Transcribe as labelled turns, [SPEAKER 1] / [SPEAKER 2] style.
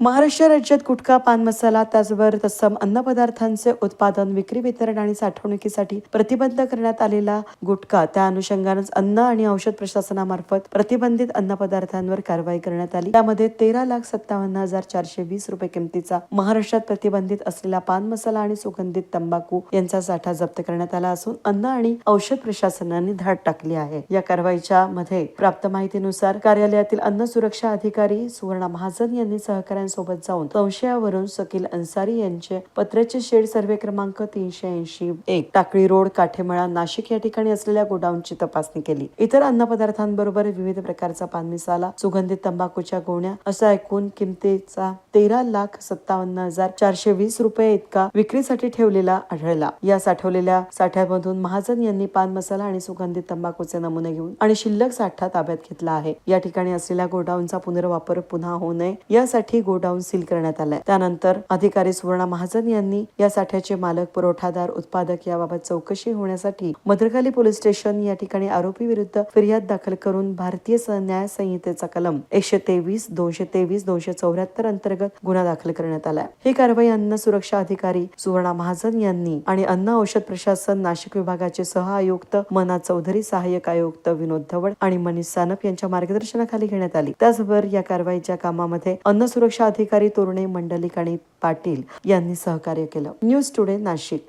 [SPEAKER 1] महाराष्ट्र राज्यात गुटखा, पान मसाला, त्याचबरोबर तत्सम अन्नपदार्थांचे उत्पादन, विक्री, वितरण आणि साठवणुकीसाठी प्रतिबंध करण्यात आलेला गुटखा, त्या अनुषंगानेच अन्न आणि औषध प्रशासनामार्फत प्रतिबंधित अन्नपदार्थांवर कारवाई करण्यात आली. त्यामध्ये 13,57,420 रुपये किमतीचा महाराष्ट्रात प्रतिबंधित असलेला पान मसाला आणि सुगंधित तंबाखू यांचा साठा जप्त करण्यात आला असून अन्न आणि औषध प्रशासनाने धाड टाकली आहे. या कारवाईच्या मध्ये प्राप्त माहितीनुसार कार्यालयातील अन्न सुरक्षा अधिकारी सुवर्णा महाजन यांनी सहकाऱ्यांसोबत जाऊन संशयावरून शकील अन्सारी यांचे पत्र्याचे शेड सर्वे क्रमांक 381 टाकळी रोड, काठेमळा, नाशिक या ठिकाणी असलेल्या गोडाऊनची तपासणी केली. इतर अन्नपदार्थांबरोबर विविध प्रकारचा पान मसाला, सुगंधित तंबाखूच्या गोण्या असा एकूण किमतीचा 13,57,420 रुपये इतका विक्रीसाठी ठेवलेला आढळला. या साठवलेल्या साठ्यामधून महाजन यांनी पान मसाला आणि सुगंधित तंबाखूचे नमुने घेऊन आणि शिल्लक साठा ताब्यात घेतला आहे. या ठिकाणी असलेल्या गोडाऊनचा पुनर्वापर पुन्हा होऊ नये यासाठी गोडाऊन सील करण्यात आलाय. त्यानंतर अधिकारी सुवर्णा महाजन यांनी या साठ्याचे मालक, पुरवठादार, उत्पादक याबाबत चौकशी होण्यासाठी मधुरखाली पोलीस स्टेशन या ठिकाणी आरोपी विरुद्ध फिर्याद दाखल करून भारतीय न्याय संहितेचा कलम 123, 223, 274 अंतर्गत गुन्हा दाखल करण्यात आलाय. ही कारवाई अन्न सुरक्षा अधिकारी सुवर्णा महाजन यांनी आणि अन्न औषध प्रशासन नाशिक विभागाचे सह आयुक्त मना चौधरी, सहाय्यक आयुक्त विनोद धवड आणि मनीष सानप यांच्या मार्गदर्शनाखाली घेण्यात आली. त्याचबरोबर या कारवाईच्या कामामध्ये अन्न सुरक्षा अधिकारी तोरणे, मंडलिक आणि पाटील यांनी सहकार्य केलं. News today Nashik.